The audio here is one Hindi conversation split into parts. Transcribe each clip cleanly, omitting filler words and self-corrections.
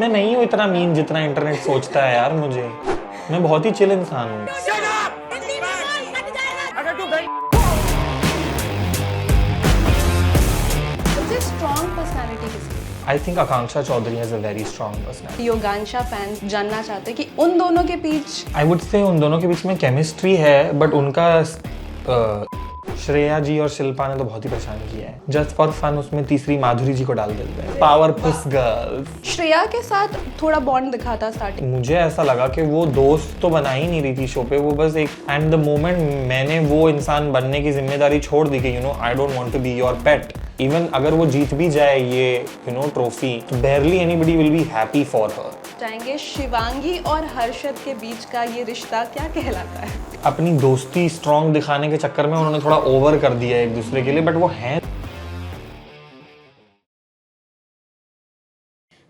मैं नहीं हूँ इतना मीन जितना इंटरनेट सोचता है यार मुझे। मैं बहुत ही चिल इंसान हूँ। सबसे स्ट्रॉन्ग पर्सनालिटी किसकी? I think Akanksha Chaudhary has a very strong personality. Yogansha fans जानना चाहते हैं कि उन दोनों के बीच आई वुड से उन दोनों के बीच में केमिस्ट्री है, बट उनका श्रेया जी और शिल्पा ने तो बहुत ही परेशान किया है। जस्ट फॉर फन उसमें तीसरी माधुरी जी को डाल देते हैं। Powerful girls. श्रेया के साथ थोड़ा बॉन्ड दिखा था स्टार्टिंग। मुझे ऐसा लगा कि वो दोस्त तो बना ही नहीं रही थी शो पे, वो बस एक एंड द मोमेंट मैंने वो इंसान बनने की जिम्मेदारी छोड़ दी कि I don't want to be your pet. Even अगर वो जीत भी जाए ये ट्रॉफी, तो barely anybody will be happy for her। चाहेंगे शिवांगी और हर्षद के बीच का ये रिश्ता क्या कहलाता है? अपनी दोस्ती स्ट्रॉन्ग दिखाने के चक्कर में उन्होंने थोड़ा ओवर कर दिया एक दूसरे के लिए, बट वो हैं।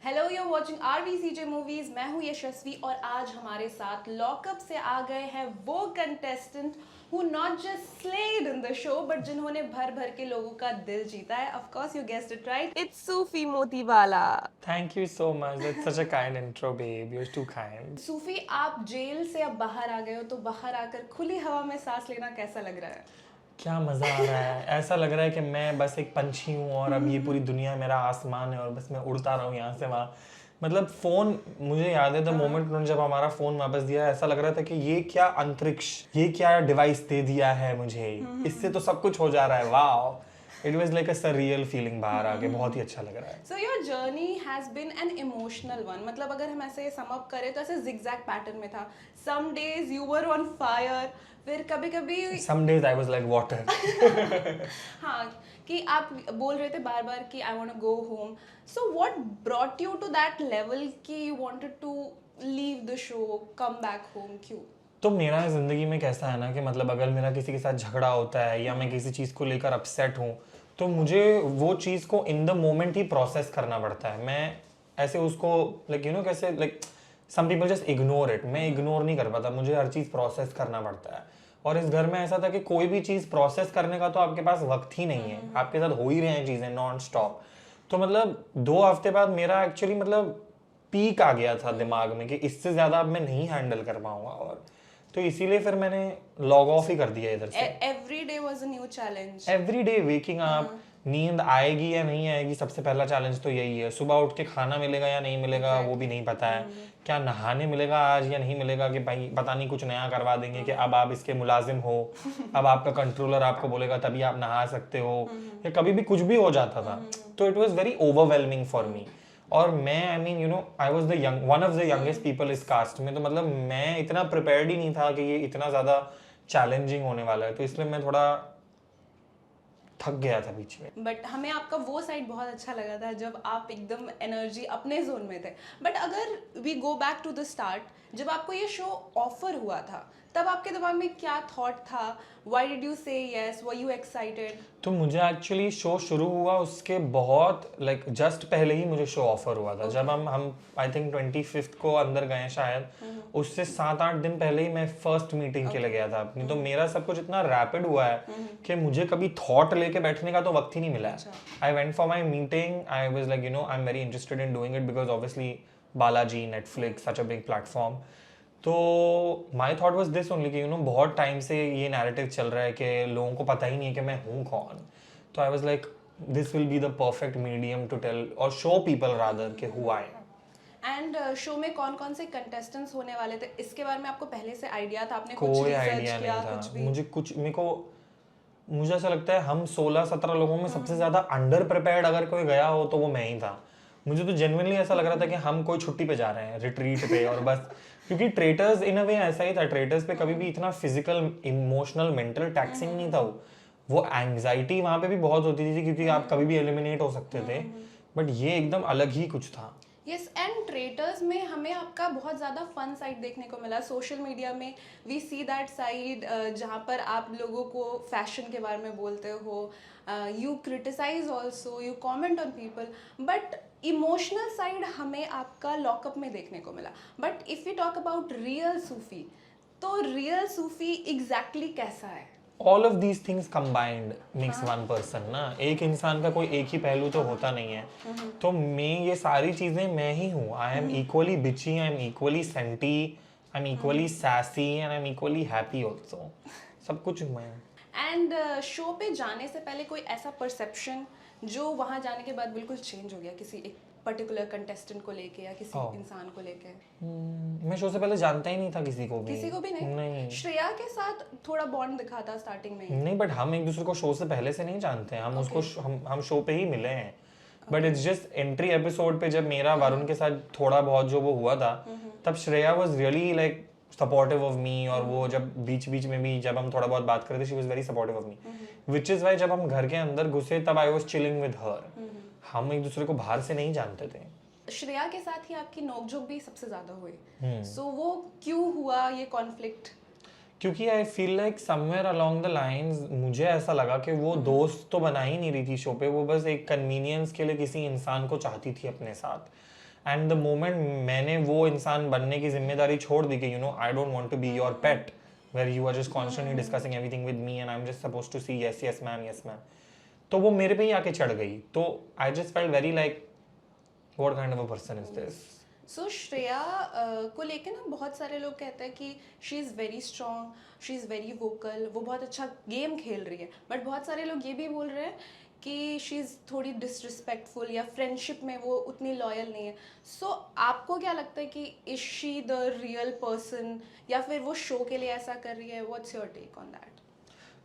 Hello, you are watching RVCJ movies. मैं हूँ यशस्वी और आज हमारे साथ लॉकअप से आ गए हैं वो contestant who not just slayed in the show but जिन्होंने भर भर के लोगों का दिल जीता है। Of course you guessed it right, it's Sufi Motiwala. Thank you so much, that's such a kind intro babe, you're too kind। सूफी, आप जेल से अब बाहर आ गए हो, तो बाहर आकर खुली हवा में सांस लेना कैसा लग रहा है? क्या मजा आ रहा है। ऐसा लग रहा है कि मैं बस एक पंछी हूँ और अब ये पूरी दुनिया मेरा आसमान है और बस मैं उड़ता रहा हूँ यहाँ से वहाँ। मतलब फोन, मुझे याद है द मोमेंट उन्होंने जब हमारा फोन वापस दिया, ऐसा लग रहा था कि ये क्या अंतरिक्ष, ये क्या डिवाइस दे दिया है मुझे, इससे तो सब कुछ हो जा रहा है। वाह, it was like a surreal feeling. बाहर आके बहुत ही अच्छा लग रहा है। So your journey has been an emotional one. मतलब अगर हम ऐसे सम अप करें तो ऐसे जिगजैग पैटर्न में था। Some days you were on fire, फिर कभी कभी some days I was like water. हाँ, कि आप बोल रहे थे बार बार कि I want to go home. So what brought you to that level कि you wanted to leave the show, come back home? क्यों? तो मेरा ज़िंदगी में कैसा है ना कि मतलब अगर मेरा किसी के साथ झगड़ा होता है या मैं किसी चीज़ को लेकर अपसेट हूँ, तो मुझे वो चीज़ को इन द मोमेंट ही प्रोसेस करना पड़ता है। मैं ऐसे उसको कैसे some people just ignore it, मैं इग्नोर नहीं कर पाता, मुझे हर चीज़ प्रोसेस करना पड़ता है। और इस घर में ऐसा था कि कोई भी चीज़ प्रोसेस करने का तो आपके पास वक्त ही नहीं है, आपके साथ हो ही रहे हैं चीज़ें नॉन स्टॉप। तो मतलब 2 हफ्ते बाद मेरा एक्चुअली पीक आ गया था दिमाग में कि इससे ज़्यादा अब मैं नहीं हैंडल कर पाऊंगा, और तो इसीलिए फिर मैंने लॉग ऑफ ही कर दिया इधर से। Every day was a new challenge. Every day waking up, नींद आएगी या नहीं आएगी, सबसे पहला चैलेंज तो यही है। सुबह उठ के खाना मिलेगा या नहीं मिलेगा वो भी नहीं पता है। क्या नहाने मिलेगा आज या नहीं मिलेगा, कि भाई पता नहीं कुछ नया करवा देंगे कि अब आप इसके मुलाजिम हो, अब आपका कंट्रोलर आपको बोलेगा तभी आप नहा सकते हो, या कभी भी कुछ भी हो जाता था। तो it was very overwhelming for me. और मैं I was the one of the youngest people इस कास्ट में, तो मतलब मैं इतना प्रिपेयर्ड ही नहीं था कि ये इतना ज़्यादा चैलेंजिंग होने वाला है। तो इसलिए मैं थोड़ा थक गया था बीच में। बट हमें आपका वो साइड बहुत अच्छा लगा था जब आप एकदम एनर्जी अपने जोन में थे। बट अगर we go back to the start, जब आपको ये शो ऑफर हुआ था तब आपके दिमाग में क्या थॉट था? व्हाई डिड यू से यस? Were you excited? तो मुझे एक्चुअली शो शुरू हुआ उसके बहुत जस्ट पहले ही मुझे शो ऑफर हुआ था। जब हम आई थिंक 25th को अंदर गए शायद, उससे 7-8 दिन पहले ही मैं फर्स्ट मीटिंग के लिए गया था अपनी। तो मेरा सब कुछ इतना रैपिड हुआ है कि मुझे कभी थॉट लेके बैठने का तो वक्त ही नहीं मिला है। I went for my meeting, I was like I am very interested in doing it because obviously Balaji, Netflix, such a big platform. तो my thought was this only कि बहुत टाइम से ये नैरेटिव चल रहा है कि लोगों को पता ही नहीं है कि मैं हूँ कौन। तो I was like this will be the perfect medium to tell और शो पीपल रादर कि who I am. And show में कौन कौन से कंटेस्टेंट्स होने वाले थे, इसके बारे में आपको पहले से आइडिया था? आपने कुछ कोई रिसर्च आइडिया किया? नहीं था मुझे ऐसा लगता है हम 16-17 लोगों में सबसे ज्यादा अंडर प्रिपेयर्ड अगर कोई गया हो तो वो मैं ही था। मुझे तो जेन्युइनली ऐसा लग रहा था कि हम कोई छुट्टी पे जा रहे हैं, रिट्रीट पे, और बस क्योंकि ट्रेटर्स इन अ वे ऐसा ही था। ट्रेटर्स पे कभी भी इतना फिजिकल, इमोशनल, मेंटल टैक्सिंग नहीं था। वो एंग्जाइटी वहाँ पे भी बहुत होती थी क्योंकि आप कभी भी एलिमिनेट हो सकते थे, बट ये एकदम अलग ही कुछ था। यस, एंड ट्रेटर्स में हमें आपका बहुत ज़्यादा फन साइड देखने को मिला। सोशल मीडिया में वी सी दैट साइड जहाँ पर आप लोगों को फैशन के बारे में बोलते हो, you criticise also, you comment on people, but emotional side हमें आपका लॉकअप में देखने को मिला। But if you talk about real Sufi, तो रियल सूफी एग्जैक्टली कैसा है? All of these things combined makes one person ना। एक इंसान का कोई एक ही पहलू तो होता नहीं है। तो मैं ये सारी चीजें मैं ही हूँ। आई am equally bitchy, I am equally senti, I am equally sassy and I am equally happy also. सब कुछ हूँ मैं। एंड शो पे जाने से पहले कोई ऐसा परसेप्शन जो वहाँ जाने के बाद बिल्कुल चेंज हो गया किसी एक पर्टिकुलर कंटेस्टेंट को लेके या किसी इंसान को लेके? मैं शो से पहले जानता ही नहीं था किसी को भी। किसी को भी नहीं? नहीं। श्रेया के साथ थोड़ा बॉन्ड दिखा था स्टार्टिंग में ही। नहीं, बट हम एक दूसरे को शो से पहले से नहीं जानते हैं। हम उसको हम शो पे ही मिले हैं। But it's just entry episode पे जब मेरा वरुण के साथ थोड़ा बहुत जो वो हुआ था, तब Shreya was really like supportive of me. और वो जब बीच बीच में भी जब हम थोड़ा बहुत बात करते थे, she was very supportive of me, which is why जब हम घर के अंदर घुसे तब I was chilling with her. हम एक दूसरे को बाहर से नहीं जानते थे। श्रेया के साथ ही आपकी नोकझोंक भी सबसे ज्यादा हुई। सो वो क्यों हुआ ये कॉन्फ्लिक्ट? क्योंकि आई feel like somewhere along the lines मुझे ऐसा लगा कि वो दोस्त तो बना ही नहीं रही थी शो पे। वो बस एक कन्वीनियंस के लिए किसी इंसान को चाहती थी अपने साथ। एंड द मोमेंट मैंने वो इंसान बनने की जिम्मेदारी छोड़ दी कि I don't want to be your pet where you are just constantly discussing everything with me and I am just supposed to see yes yes ma'am, yes ma'am. तो वो मेरे पे ही आके चढ़ गई। तो I just felt very like what kind of a person is this. So Shreya को लेके ना बहुत सारे लोग कहते हैं कि she is very strong, she is very vocal, वो बहुत अच्छा गेम खेल रही है। बट बहुत सारे लोग ये भी बोल रहे हैं कि शी इज़ थोड़ी डिसरिस्पेक्टफुल या फ्रेंडशिप में वो उतनी लॉयल नहीं है। सो आपको क्या लगता है कि is she the real person या फिर वो शो के लिए ऐसा कर रही है? What's your take on that?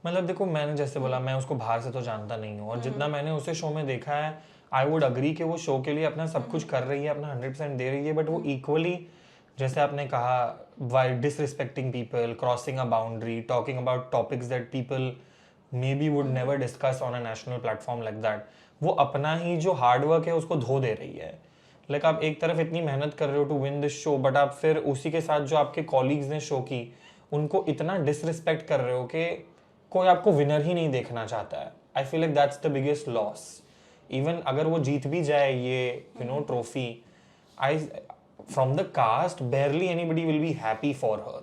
मतलब देखो, मैंने जैसे बोला, मैं उसको बाहर से तो जानता नहीं हूँ। और जितना मैंने उसे शो में देखा है, आई वुड अग्री कि वो शो के लिए अपना सब कुछ कर रही है, अपना 100% दे रही है। बट वो इक्वली, जैसे आपने कहा, why disrespecting people, crossing a boundary, talking about topics that people may be would never discuss on a national platform like that. वो अपना ही जो हार्डवर्क है उसको धो दे रही है। लाइक आप एक तरफ इतनी मेहनत कर रहे हो to win this show, but आप फिर उसी के साथ जो आपके कॉलीग्स ने शो की, उनको इतना डिसरिस्पेक्ट कर रहे हो कि कोई आपको विनर ही नहीं देखना चाहता है। I feel like that's the biggest loss. Even अगर वो जीत भी जाए ये trophy, I from the cast barely anybody will be happy for her.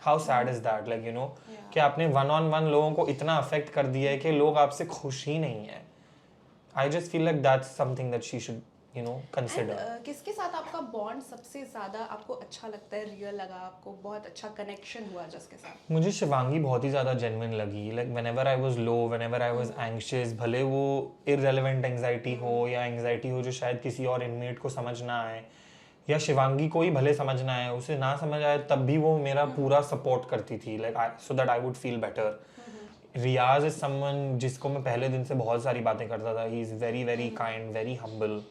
How sad is that? Like कि आपने वन ऑन वन लोगों को इतना अफेक्ट कर दिया है कि लोग आपसे खुश ही नहीं है। I just feel like that's something that she should consider. किसके साथ आपका बॉन्ड सबसे ज्यादा आपको अच्छा लगता है, रियल लगा आपको, बहुत अच्छा कनेक्शन हुआ जिसके साथ? मुझे शिवांगी बहुत ही ज़्यादा जेन्युइन लगी। Like whenever I was low, whenever I was anxious, भले वो इररिलेवेंट एंग्जाइटी हो या एंग्जाइटी हो जो शायद किसी और इनमेट को समझ ना आए, या शिवांगी को ही भले समझ ना आए, उसे ना समझ आए, तब भी वो मेरा पूरा सपोर्ट करती थी, like so that I would feel better. Riyaz is someone जिसको मैं पहले दिन से बहुत सारी बातें करता था। He is very very kind, very humble,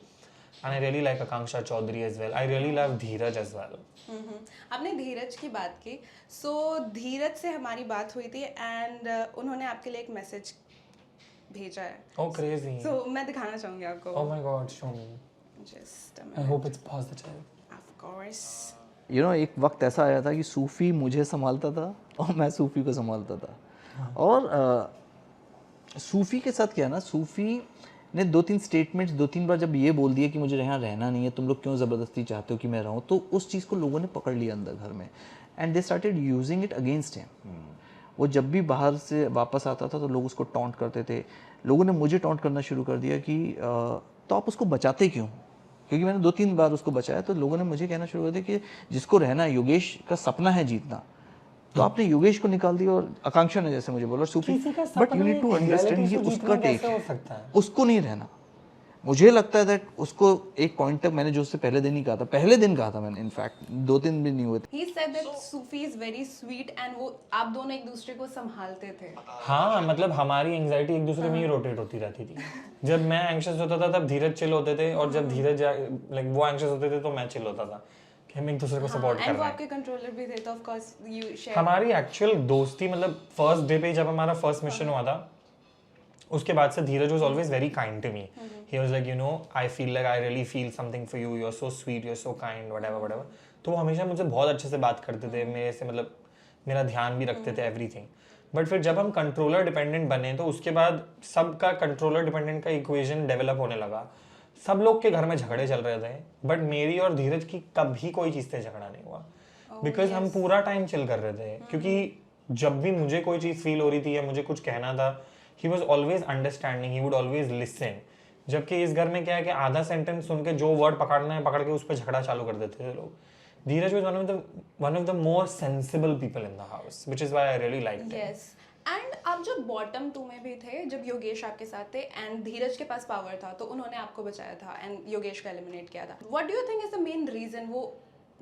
and I really like Akanksha Chaudhary as well. I really love Dheeraj as well. आपने धीरज की बात की। सो धीरज से हमारी बात हुई थी एंड उन्होंने आपके लिए एक मैसेज भेजा है। Oh, crazy. सो मैं दिखाना चाहूंगी आपको। Oh my God, show me. Just I hope it's positive. Of course. एक वक्त ऐसा आया था कि सूफ़ी मुझे संभालता था और मैं सूफ़ी को संभालता था। और सूफ़ी के साथ क्या ना, सूफ़ी ने 2-3 स्टेटमेंट्स 2-3 बार जब ये बोल दिया कि मुझे यहाँ रहना नहीं है, तुम लोग क्यों ज़बरदस्ती चाहते हो कि मैं रहूँ, तो उस चीज़ को लोगों ने पकड़ लिया अंदर घर में and they started using it against him. वो जब भी बाहर से वापस आता था तो लोग उसको टॉन्ट करते थे। लोगों ने मुझे टॉन्ट करना शुरू कर दिया कि तो आप उसको बचाते क्यों, क्योंकि मैंने 2-3 बार उसको बचाया। तो लोगों ने मुझे कहना शुरू कर दिया कि जिसको रहना है, योगेश का सपना है जीतना, तो आपने योगेश को निकाल दिया। और आकांक्षा ने जैसे मुझे बोला Sufi, but you need to understand ये उसका टेक है, उसको नहीं रहना। मुझे लगता है दैट उसको एक पॉइंट तक, मैंने जो उससे पहले दिन ही कहा था, पहले दिन कहा था मैंने, इनफैक्ट 2-3 दिन नहीं हुए थे। He said that Sufi is very sweet and वो आप दोनों एक दूसरे को संभालते थे। हाँ, मतलब हमारी एंजाइटी एक दूसरे में ही रोटेट होती रहती थी। जब मैं एंग्शियस होता था तब धीरज चिल होते थे, और जब धीरज लाइक वो एंग्शियस होते थे तो मैं चिल होता था कि हम एक दूसरे को सपोर्ट कर रहे हैं। एंड वो आपके कंट्रोलर भी थे, तो ऑफ कोर्स यू शेयर। हमारी एक्चुअल दोस्ती, मतलब फर्स्ट डे पे जब हमारा फर्स्ट मिशन हुआ था, उसके बाद से Dheeraj was always very kind to me. He was like I feel like I really feel something for you, you are so sweet, you are so kind, whatever whatever. तो वो हमेशा मुझसे बहुत अच्छे से बात करते थे, मेरे से मतलब मेरा ध्यान भी रखते थे, एवरीथिंग। बट फिर जब हम कंट्रोलर डिपेंडेंट बने तो उसके बाद सबका कंट्रोलर डिपेंडेंट का इक्वेशन डेवलप होने लगा। सब लोग के घर में झगड़े चल रहे थे, बट मेरी और धीरज की कभी कोई चीज़ से झगड़ा नहीं हुआ, बिकॉज हम पूरा टाइम चिल कर रहे थे। क्योंकि जब भी मुझे कोई चीज़ फील हो रही थी या मुझे कुछ कहना था, he was always understanding, he would always listen. जबकि इस घर में क्या है कि आधा सेंटेंस सुन के जो वर्ड पकड़ना है पकड़ के उस पर झगड़ा चालू कर देते थे लोग। धीरज was one of the more sensible people in the house, which is why I really liked him. Yes and आप जब बॉटम 2 में भी थे, जब योगेश आपके साथ थे एंड धीरज के पास पावर था तो उन्होंने आपको बचाया था एंड योगेश को एलिमिनेट किया था। What do you think is the main reason? वो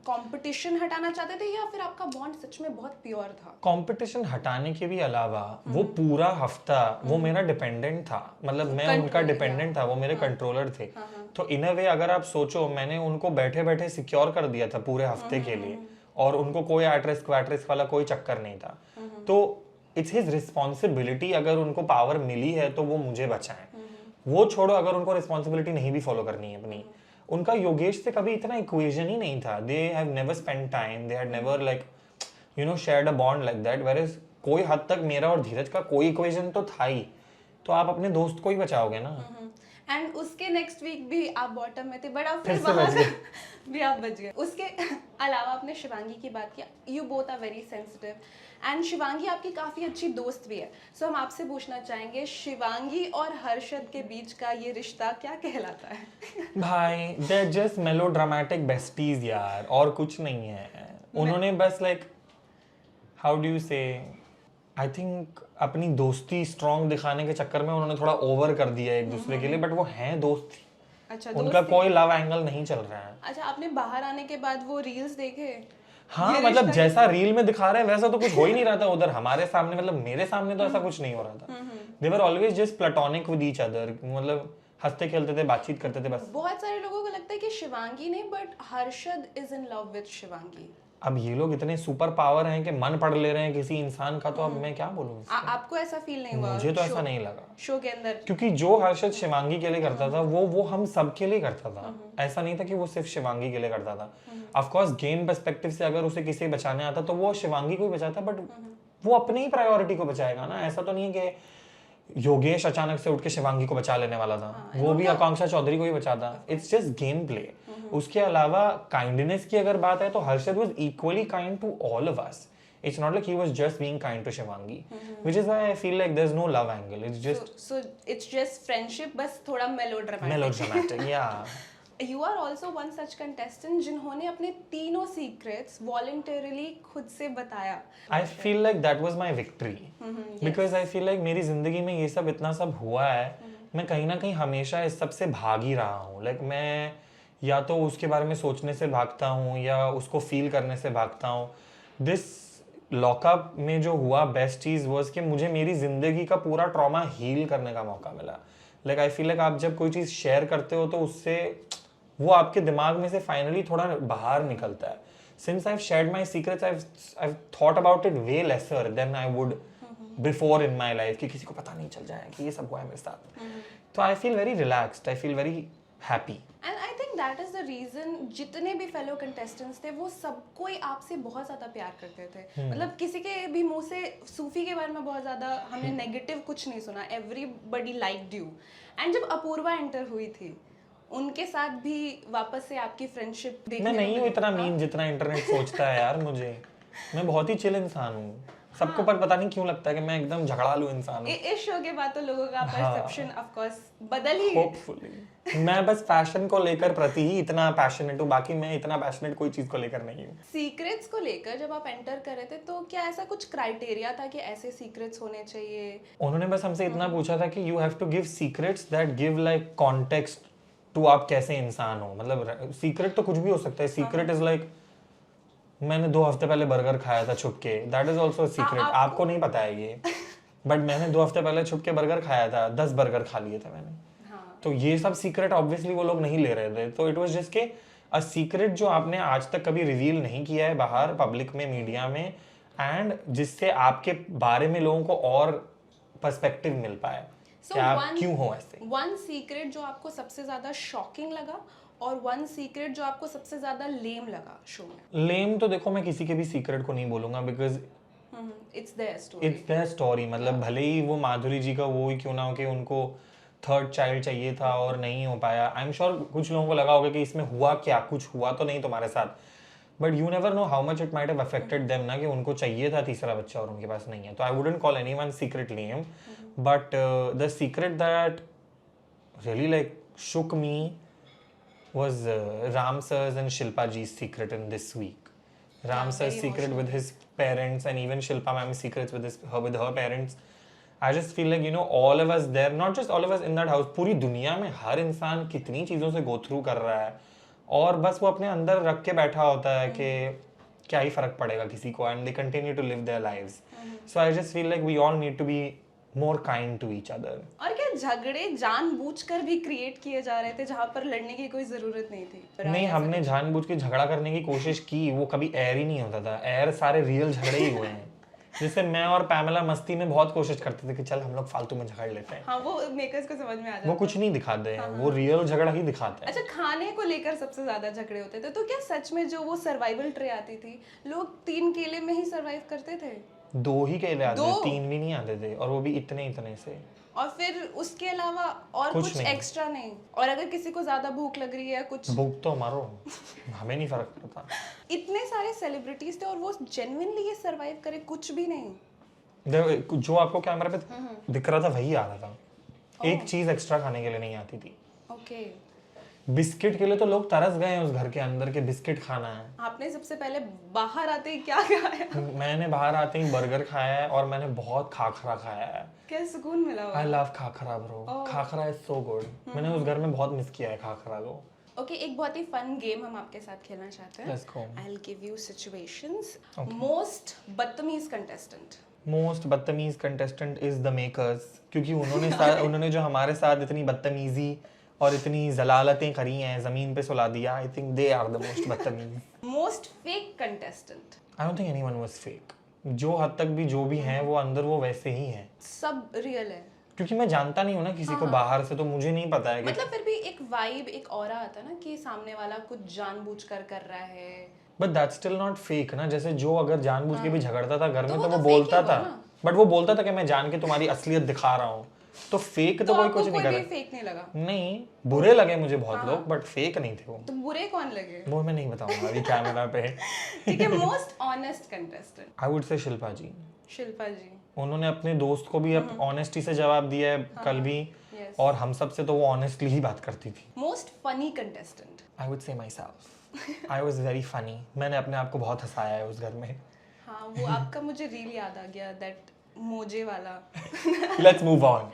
कंपटीशन हटाना चाहते थे या फिर आपका बॉन्ड सच में बहुत प्योर था? कंपटीशन हटाने के भी अलावा वो पूरा हफ्ता वो मेरा डिपेंडेंट था, मतलब मैं उनका डिपेंडेंट था, वो मेरे कंट्रोलर थे। तो इन अ वे अगर आप सोचो, मैंने उनको बैठे बैठे सिक्योर कर दिया था पूरे हफ्ते के लिए, और उनको कोई एट रिस्क वाला कोई चक्कर नहीं था। तो इट्स हिज रिस्पॉन्सिबिलिटी, अगर उनको पावर मिली है तो वो मुझे बचाएं। वो छोड़ो, अगर उनको रिस्पॉन्सिबिलिटी नहीं भी फॉलो करनी है अपनी, उनका योगेश से कभी इतना इक्वेशन ही नहीं था। They have never spend time, they had never like shared a bond like that. Whereas कोई हद तक मेरा और धीरज का कोई इक्वेशन तो था ही, तो आप अपने दोस्त को ही बचाओगे ना। एंड उसके नेक्स्ट वीक भी आप बॉटम में थे, बट आप फिर फिर से वहां बच से गए। भी आप बच गए। उसके अलावा आपने शिवांगी की बात किया, you both are very sensitive and Shivangi आपकी काफ़ी अच्छी दोस्त भी है। सो हम आपसे पूछना चाहेंगे, शिवांगी और हर्षद के बीच का ये रिश्ता क्या कहलाता है? भाई दे जस्ट मेलोड्रामेटिक बेस्टीज यार, और कुछ नहीं है। उन्होंने बस लाइक हाउ डू यू से, आई थिंक अपनी दोस्ती स्ट्रांग दिखाने के चक्कर में उन्होंने थोड़ा ओवर कर दिया एक दूसरे के लिए, बट वो हैं दोस्त ही। अच्छा, उनका कोई लव एंगल नहीं चल रहा है। अच्छा, आपने बाहर आने के बाद वो रील्स देखे? हाँ, मतलब जैसा रील में दिखा रहे हैं वैसा तो कुछ हो ही नहीं रहा था उधर हमारे सामने, मतलब मेरे सामने तो ऐसा कुछ नहीं हो रहा था। They were always just platonic with each other, मतलब हंसते खेलते थे, बातचीत करते थे बस। बहुत सारे लोगों को लगता है कि शिवांगी नहीं, but Harshad is in love with Shivangi. अब ये लोग इतने सुपर पावर हैं कि मन पढ़ ले रहे हैं किसी इंसान का, तो अब मैं क्या बोलूं? आपको ऐसा फील नहीं हुआ? मुझे तो ऐसा नहीं लगा शो के अंदर, क्योंकि जो हर्षद शिवांगी के लिए करता था वो हम सब के लिए करता था। ऐसा नहीं था कि वो सिर्फ शिवांगी के लिए करता था। ऑफ कोर्स गेम पर्सपेक्टिव से अगर उसे किसी बचाने आता तो वो शिवांगी को ही बचाता, बट वो अपनी ही प्रायोरिटी को बचाएगा ना। ऐसा तो नहीं है कि योगेश अचानक से उठ के शिवांगी को बचा लेने वाला था, वो भी आकांक्षा चौधरी को ही बचाता। It's just game play. उसके अलावा काइंडनेस की अगर बात है तो Harshad was equally kind to all of us. It's not like he was just being kind to Shivangi, which is why I feel like there's no love angle. It's just so it's just friendship, बस थोड़ा melodramatic. Yeah. You are also one such contestant जिन्होंने अपने तीनों secrets voluntarily खुद से बताया। I feel like that was my victory. Because I feel like मेरी जिंदगी में ये सब इतना सब हुआ है, मैं कहीं ना कहीं हमेशा इस सब से भाग ही रहा हूँ। Like मैं या तो उसके बारे में सोचने से भागता हूँ या उसको फील करने से भागता हूँ। This लॉकअप में जो हुआ बेस्ट चीज़ वॉज कि मुझे मेरी ज़िंदगी का पूरा ट्रॉमा हील करने का मौका मिला। लाइक आई फील लाइक आप जब कोई चीज़ शेयर करते हो तो उससे वो आपके दिमाग में से फाइनली थोड़ा बाहर निकलता है। Since I have shared my secrets, I have thought about it way lesser than I would before in my life, कि किसी को पता नहीं चल जाए कि ये सब हुआ है मेरे साथ। तो I feel very relaxed, I feel very happy. And I think that is the reason जितने भी फेलो कंटेस्टेंट्स थे वो सबको ही आपसे बहुत ज़्यादा प्यार करते थे। मतलब किसी के भी मुंह से सूफी के बारे में बहुत ज़्यादा हमने नेगेटिव कुछ नहीं सुना। Everybody liked you. एंड जब अपूर्वा एंटर हुई थी, उनके साथ भी वापस से आपकी फ्रेंडशिप देखने मैं नहीं हूँ इतना मीन जितना इंटरनेट सोचता है यार मुझे। मैं बहुत ही चिल इंसान हूँ। सबको पर पता नहीं क्यों लगता है कि मैं एकदम झगड़ालू इंसान हूँ। इस शो के बाद तो लोगों का परसेप्शन ऑफ कोर्स बदल ही होपफुली। मैं बस फैशन को लेकर प्रति ही इतना पैशनेट हूँ, बाकी मैं इतना पैशनेट कोई चीज को लेकर नहीं हूँ। सीक्रेट्स को लेकर जब आप एंटर कर रहे थे तो क्या ऐसा कुछ क्राइटेरिया था कि ऐसे सीक्रेट्स होने चाहिए? उन्होंने बस हमसे इतना पूछा था कि you have to give secrets that give like context to आप कैसे इंसान हो। मतलब सीक्रेट तो कुछ भी हो सकता है। सीक्रेट इज लाइक मैंने 2 हफ्ते पहले बर्गर खाया था छुप के, दैट इज ऑल्सो सीक्रेट। आपको नहीं पता है ये, बट मैंने 2 हफ्ते पहले छुप के बर्गर खाया था, 10 बर्गर खा लिए थे मैंने। तो ये सब सीक्रेट ऑब्वियसली वो लोग नहीं ले रहे थे। तो इट वाज जस्ट के अ सीक्रेट जो आपने आज तक कभी रिवील नहीं किया है बाहर पब्लिक में, मीडिया में, एंड जिससे आपके बारे में लोगों को और पर्सपेक्टिव मिल पाए कि आप क्यों हो ऐसे। वन सीक्रेट जो आपको सबसे ज्यादा शॉकिंग लगा और वन सीक्रेट जो आपको सबसे ज्यादा लेम लगा शो में? लेम तो देखो मैं किसी के भी सीक्रेट को नहीं बोलूंगा, बिकॉज इट्स देयर स्टोरी। मतलब भले ही वो माधुरी जी का वो ही क्यों ना हो कि उनको 3rd चाइल्ड चाहिए था और नहीं हो पाया। आई एम श्योर कुछ लोगों को लगा होगा कि इसमें हुआ क्या, कुछ हुआ तो नहीं तुम्हारे साथ। But you never know how much it might have affected them ना, कि उनको चाहिए था तीसरा बच्चा और उनके पास नहीं है. तो I wouldn't call anyone secret name, but the secret that really like shook me was Ram sir's and Shilpa ji's secret in this week. Ram sir's very secret with his parents and even Shilpa ma'am's secrets with her parents. I just feel like, you know, all of us there, not just all of us in that house, पूरी दुनिया में हर इंसान कितनी चीज़ों से go through कर रहा है और बस वो अपने अंदर रख के बैठा होता है कि क्या ही फर्क पड़ेगा किसी को, and they continue to live their lives. So I just feel like we all need to be more kind to each other. और क्या झगड़े जानबूझकर भी क्रिएट किए जा रहे थे जहाँ पर लड़ने की कोई जरूरत नहीं थी? नहीं, हमने जानबूझ के झगड़ा करने की कोशिश की, वो कभी एयर ही नहीं होता था. एयर सारे रियल झगड़े ही हुए हैं. जिससे मैं और पैमेला मस्ती में बहुत कोशिश करते थे कि चल हम लोग फालतू में झगड़ लेते हैं. हाँ, वो मेकर्स को समझ में आ जाता वो कुछ नहीं दिखाते हैं, वो रियल झगड़ा ही दिखाते हैं. अच्छा, खाने को लेकर सबसे ज्यादा झगड़े होते थे, तो क्या सच में जो वो सर्वाइवल ट्रे आती थी, लोग 3 केले में ही सरवाइव करते थे? 2 ही केले आते थे, 2? 3 भी नहीं आते थे, और वो भी इतने इतने से. और फिर उसके अलावा और कुछ कुछ नहीं। एक्स्ट्रा नहीं? और अगर किसी को ज्यादा भूख लग रही है कुछ, भूख तो मारो, हमें नहीं फर्क पड़ता. इतने सारे सेलिब्रिटीज थे और वो जेन्युइनली ये सरवाइव करे कुछ भी नहीं? जो आपको कैमरा पे दिख रहा था वही आ रहा था. एक चीज एक्स्ट्रा खाने के लिए नहीं आती थी. ओके, बिस्किट के लिए तो लोग तरस गए हैं उस घर के अंदर के बिस्किट खाना है. आपने सबसे पहले बाहर आते ही क्या खाया? मैंने बाहर आते ही बर्गर खाया है और मैंने बहुत खाखरा खाया है. क्या सुकून मिला आई होगा? Love khakhra bro. Khakhra is so good. मैंने उस घर में बहुत मिस किया है खाखरा को. ओके, एक बहुत ही फन गेम हम आपके साथ खेलना चाहते हैं. Let's go. I will give you situations. Most बदतमीज कंटेस्टेंट. मोस्ट बदतमीज कंटेस्टेंट इज द मेकर्स, क्योंकि उन्होंने जो हमारे साथ इतनी बदतमीजी और इतनी जलालतें करी हैं, जमीन पे सुला दिया. I think they are the most बदतमीज. Most fake contestant. I don't think anyone was fake. जो हद तक भी जो भी हैं वो अंदर वो वैसे ही हैं, सब रियल है. क्योंकि मैं जानता नहीं हूँ ना किसी को बाहर से, तो मुझे नहीं पता है कि मतलब फिर भी एक वाइब, एक ऑरा आता है ना कि सामने वाला कुछ जानबूझकर कर रहा है. But that's still not fake ना. जैसे जो अगर जानबूझ के भी झगड़ता था घर में, वो तो तो वो fake ही बोलता हुआ था, ना. बट वो बोलता था कि मैं जान के तुम्हारी असलियत दिखा रहा हूँ. तो फेक तो कोई आपको कुछ नहीं कोई कर भी फेक नहीं लगा? नहीं, बुरे लगे मुझे बहुत लोग, बट फेक नहीं थे वो. तो बुरे कौन लगे? वो मैं नहीं बताऊंगा अभी कैमरा पे. ठीक है, most honest contestant. I would say Shilpa जी. शिल्पा जी. उन्होंने अपने दोस्त को भी अब ऑनेस्टी से जवाब दिया है कल भी, Yes. और हम सब से तो वो ऑनेस्टली ही बात करती थी. Most funny contestant. I would से my self. I was very funny. मैंने अपने आप को बहुत हंसाया है उस घर में. हाँ, वो आपका मुझे रील याद आ गया, दैट मोजे वाला. Let's move on.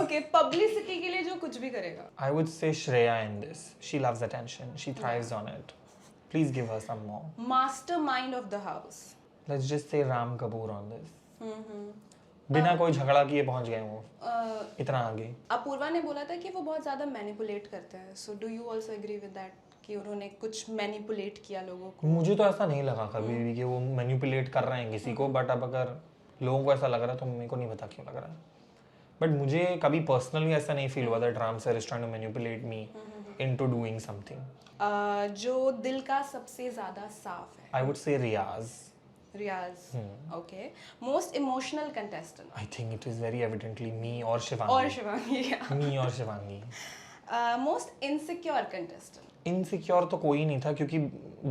Okay, publicity के लिए जो कुछ भी करेगा. I would say Shreya in this. She loves attention. She thrives on it. Please give her some more. Mastermind of the house. Let's just say Ram Kapoor on this. बिना कोई झगड़ा किए पहुंच गए वो इतना आगे. अपूर्वा ने बोला था कि वो बहुत ज्यादा मैनिपुलेट करते हैं. So do you also agree with that कि उन्होंने कुछ मैनिपुलेट किया लोगों को? मुझे तो ऐसा नहीं लगा कभी भी कि वो मैनिपुलेट कर रहे हैं किसी को, बट अब अगर लोगों को ऐसा लग रहा है तो मेरे को नहीं पता क्यों लग रहा है. बट मुझे कभी पर्सनली ऐसा नहीं फील हुआ that Ram sir is trying to manipulate me into doing something. जो दिल का सबसे ज्यादा साफ है. I would say Riyaz. Riyaz. Okay. Most emotional contestant. I think it is very evidently me और शिवांगी. और शिवांगी. मी और Shivangi. Most insecure contestant. Insecure तो कोई नहीं था, क्योंकि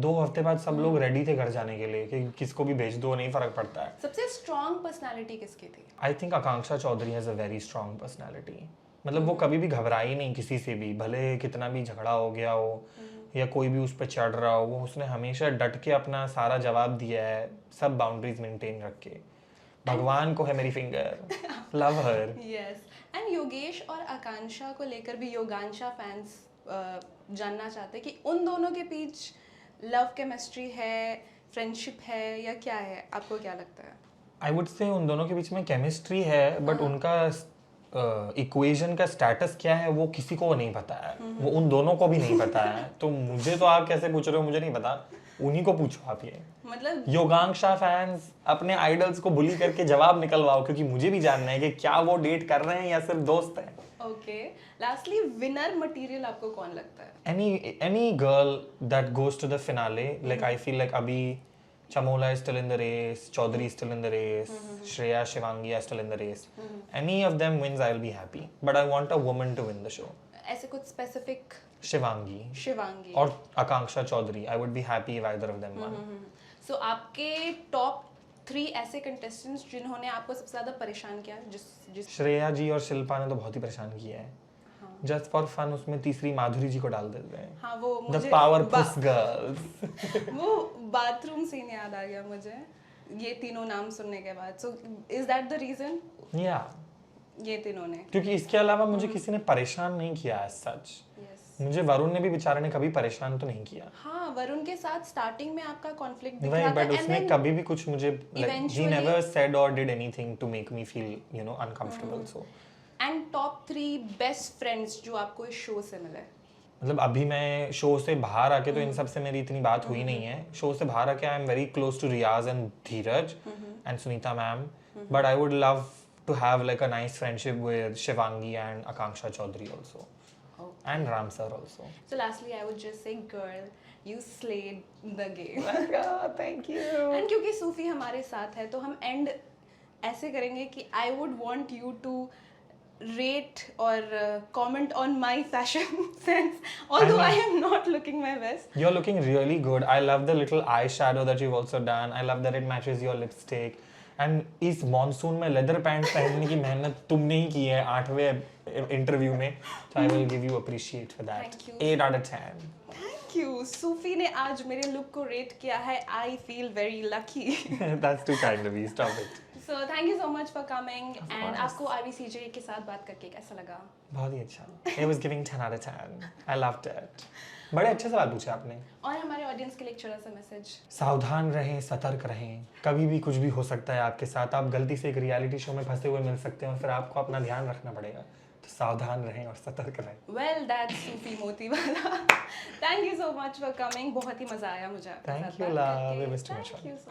2 हफ्ते बाद सब लोग रेडी थे घर जाने के लिए कि किसको भी भेज दो, नहीं फर्क पड़ता है. सबसे स्ट्रॉन्ग पर्सनालिटी किसकी थी? I think Akanksha Chaudhary has a very strong personality. मतलब वो कभी भी घबराई नहीं किसी से भी, भले कितना भी झगड़ा हो गया हो या कोई भी उस पर चढ़ रहा हो, वो उसने हमेशा डट के अपना सारा जवाब दिया है, सब बाउंड्रीज मेंटेन रख के. भगवान को है मेरी finger. Love her. Yes. And Yogesh और आकांक्षा को लेकर भी योगांशा फैंस जानना चाहते हैं कि उन दोनों के बीच लव केमिस्ट्री है, फ्रेंडशिप है, या क्या है? आपको क्या लगता है? आई वुड से उन दोनों के बीच में केमिस्ट्री है, बट उनका इक्वेशन का स्टेटस क्या है वो किसी को नहीं पता है. वो उन दोनों को भी नहीं पता है. तो मुझे तो आप कैसे पूछ रहे हो मुझे नहीं पता, उन्हीं को पूछो आप. ये मतलब योगांक्षा फैंस अपने आइडल्स को बुली करके जवाब निकलवाओ, क्योंकि मुझे भी जानना है कि क्या वो डेट कर रहे हैं या सिर्फ दोस्त हैं. ओके. लास्टली, विनर मटेरियल आपको कौन लगता है? Any girl that goes to the finale, like I feel like abhi Chamola is still in the race, Chaudhary is still in the race, Shreya, Shivangi are still in the race. Any of them wins, I'll be happy. But I want a woman to win the show. ऐसे कुछ स्पेसिफिक शिवांगी शिवांगी। और आकांक्षा Chaudhary. I would be happy if either of them won. सो आपके टॉप 3 ऐसे कंटेस्टेंट्स जिन्होंने आपको सबसे ज्यादा परेशान किया, जिस श्रेया जी और शिल्पा ने तो बहुत ही परेशान किया है. जस्ट फॉर फन उसमें तीसरी माधुरी जी को डाल देते हैं. हाँ वो द मुझे पावरफुल गर्ल्स. वो बाथरूम सीन याद आ गया मुझे ये तीनों नाम सुनने के बाद. So is that the reason? या ये तीनों ने? क्योंकि इसके अलावा मुझे किसी ने परेशान नहीं किया एज सच. यस. मुझे वरुण ने भी बेचारे ने कभी परेशान तो नहीं किया. हाँ वरुण के साथ स्टार्टिंग में आपका कॉन्फ्लिक्ट दिख वही, रहा था बट उसने कभी भी कुछ मुझे like he eventually- never said or did anything to make me feel uncomfortable. So and top 3 best friends जो आपको इस शो से मिले? मतलब अभी मैं शो से बाहर आके तो इन सब से मेरी इतनी बात हुई नहीं है. शो से बाहर आके I am very close to Riyaz and Dheeraj and Sunita ma'am, but I would love to have like a nice friendship with Shivangi and Akanksha Chaudhary also. Okay. And Ram sir also. So lastly I would just say girl you slayed the game. Thank you. And क्योंकि सूफी हमारे साथ है तो हम एंड ऐसे करेंगे कि I would want you to rate or comment on my fashion sense, although I am not looking my best. You're looking really good. I love the little eyeshadow that you've also done. I love that it matches your lipstick. And इस मॉनसून में लेदर पैंट पहनने की मेहनत तुमने ही की है 8वें इंटरव्यू में. So I will give you appreciate for that. Thank you. 8 out of 10. Thank you. सूफी ने आज मेरे लुक को रेट किया है. I feel very lucky. That's too kind of you. Stop it. So thank you so much for coming. And आपको IBCJ के साथ बात करके कैसा लगा? बहुत ही अच्छा. It was giving 10 out of 10. I loved it. बड़े अच्छे सवाल पूछे आपने. और हमारे ऑडियंस के लिए एक छोटा सा मैसेज. सावधान रहें, सतर्क रहें. कभी भी कुछ भी हो सकता है आपके साथ. आप गलती से एक रियलिटी शो में फंसे हुए मिल सकते हैं और फिर आपको अपना ध्यान रखना पड़ेगा. तो सावधान रहें और सतर्क रहें. Well, that's Sufi Motiwala. Thank you so much for coming. बहुत ही मजा आया मुझे आपके Thank साथ you, बात love. करके. It was too much Thank fun. you so